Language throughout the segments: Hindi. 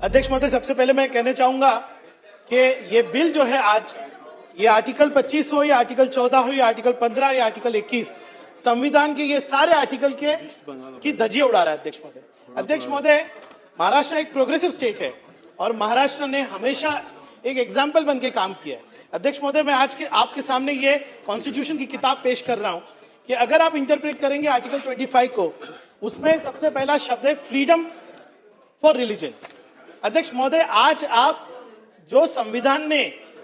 अध्यक्ष महोदय, सबसे पहले मैं कहना चाहूंगा कि ये बिल जो है आज, ये आर्टिकल 25 हो या आर्टिकल 14 हो या आर्टिकल 15 या आर्टिकल 21, संविधान के ये सारे आर्टिकल की धज्जियां उड़ा रहा है। अध्यक्ष महोदय, महाराष्ट्र एक प्रोग्रेसिव स्टेट है और महाराष्ट्र ने हमेशा एक एग्जाम्पल बन के काम किया है। अध्यक्ष महोदय, मैं आज के आपके सामने ये कॉन्स्टिट्यूशन की किताब पेश कर रहा हूं कि अगर आप इंटरप्रेट करेंगे आर्टिकल 25 को, उसमें सबसे पहला शब्द है फ्रीडम फॉर रिलीजन। अध्यक्ष महोदय, आज आप जो संविधान ने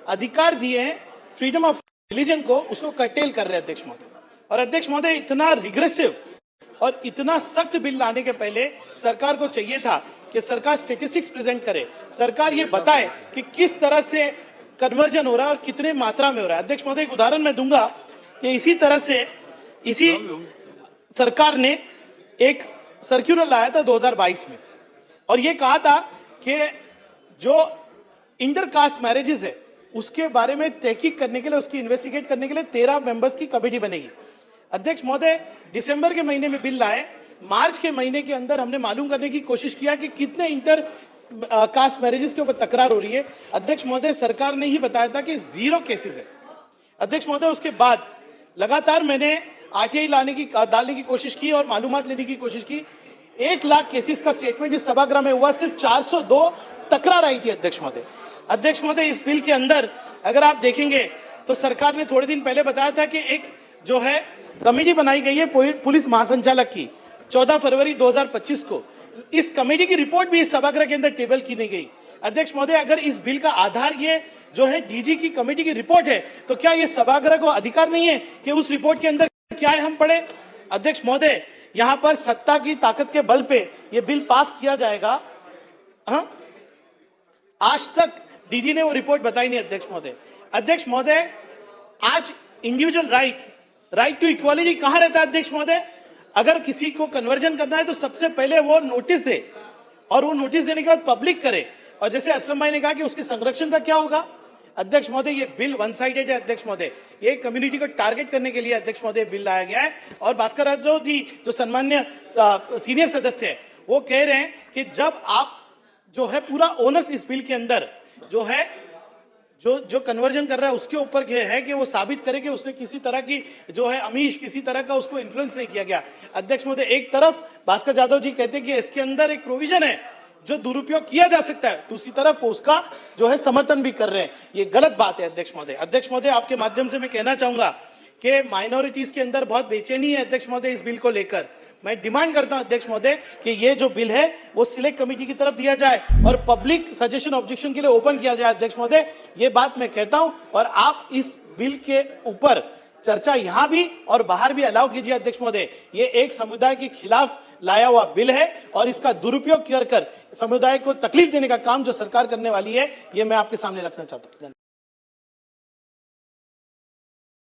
अधिकार दिए हैं फ्रीडम ऑफ रिलीजन को, उसको कर्टेल कर रहे हैं अध्यक्ष महोदय। और अध्यक्ष महोदय, इतना रिग्रेसिव और इतना सख्त बिल लाने के पहले सरकार को चाहिए था कि सरकार स्टेटिस्टिक्स प्रेजेंट करे, सरकार ये बताए कि किस तरह से कन्वर्जन हो रहा है और कितने मात्रा में हो रहा है। अध्यक्ष महोदय, एक उदाहरण मैं दूंगा कि इसी तरह से इसी सरकार ने एक सर्क्यूलर लाया था 2022 में और ये कहा था कि जो इंटरकास्ट मैरिजेस है उसके बारे में तहकीक करने के लिए, उसकी इन्वेस्टिगेट करने के लिए 13 मेंबर्स की कमेटी बनेगी। अध्यक्ष महोदय, दिसंबर के महीने में बिल लाए, मार्च के महीने के अंदर हमने मालूम करने की कोशिश किया कि कितने इंटर कास्ट मैरिजेस के ऊपर तकरार हो रही है। अध्यक्ष महोदय, सरकार ने ही बताया था कि 0 केसेस है। अध्यक्ष महोदय, उसके बाद लगातार मैंने आरटीआई डालने की कोशिश की और मालूमात लेने की कोशिश की। 1 लाख केसेस का स्टेटमेंट इस सभागृह में हुआ, सिर्फ 402 तकरार आई थी। अध्यक्ष महोदय, इस बिल के अंदर अगर आप देखेंगे तो सरकार ने थोड़े दिन पहले बताया था कि एक जो है कमेटी बनाई गई है पुलिस महासंचालक की 14 फरवरी 2025 को। इस कमेटी की रिपोर्ट भी इस सभागृह के अंदर टेबल की नहीं गई। अध्यक्ष महोदय, अगर इस बिल का आधार ये जो है डीजी की कमेटी की रिपोर्ट है, तो क्या ये सभागृह को अधिकार नहीं है कि उस रिपोर्ट के अंदर क्या है हम पढ़े? अध्यक्ष महोदय, यहां पर सत्ता की ताकत के बल पे ये बिल पास किया जाएगा। आज तक डीजी ने वो रिपोर्ट बताई नहीं। अध्यक्ष महोदय, आज इंडिविजुअल राइट टू इक्वालिटी कहां रहता है? अध्यक्ष महोदय, अगर किसी को कन्वर्जन करना है तो सबसे पहले वो नोटिस दे और वो नोटिस देने के बाद पब्लिक करे। और जैसे असलम भाई ने कहा कि उसके संरक्षण का क्या होगा? अध्यक्ष महोदय, ये बिल वन साइडेड है। अध्यक्ष महोदय, ये कम्युनिटी को टारगेट करने के लिए अध्यक्ष महोदय बिल लाया गया है। और भास्कर राजो जी जो सम्मान्य सीनियर सदस्य है, वो कह रहे हैं कि जब आप जो है पूरा ओनस इस बिल के अंदर जो है जो कन्वर्जन कर रहा है उसके ऊपर है कि वो साबित करे कि उसने किसी तरह की जो है अमीश किसी तरह का उसको इन्फ्लुएंस नहीं किया गया। अध्यक्ष महोदय, एक तरफ भास्कर जाधव जी कहते हैं कि इसके अंदर एक प्रोविजन है जो दुरुपयोग किया जा सकता है, दूसरी तरफ उसका जो है समर्थन भी कर रहे हैं। ये गलत बात है। अध्यक्ष महोदय, आपके माध्यम से मैं कहना चाहूंगा कि माइनॉरिटीज के अंदर बहुत बेचैनी है। अध्यक्ष महोदय, इस बिल को लेकर मैं डिमांड करता हूं अध्यक्ष महोदय कि ये जो बिल है वो सिलेक्ट कमेटी की तरफ दिया जाए और पब्लिक सजेशन ऑब्जेक्शन के लिए ओपन किया जाए। अध्यक्ष महोदय, ये बात मैं कहता हूं और आप इस बिल के ऊपर चर्चा यहां भी और बाहर भी अलाउ कीजिए। अध्यक्ष महोदय, ये एक समुदाय के खिलाफ लाया हुआ बिल है और इसका दुरुपयोग कर समुदाय को तकलीफ देने का काम जो सरकार करने वाली है, ये मैं आपके सामने रखना चाहता हूं।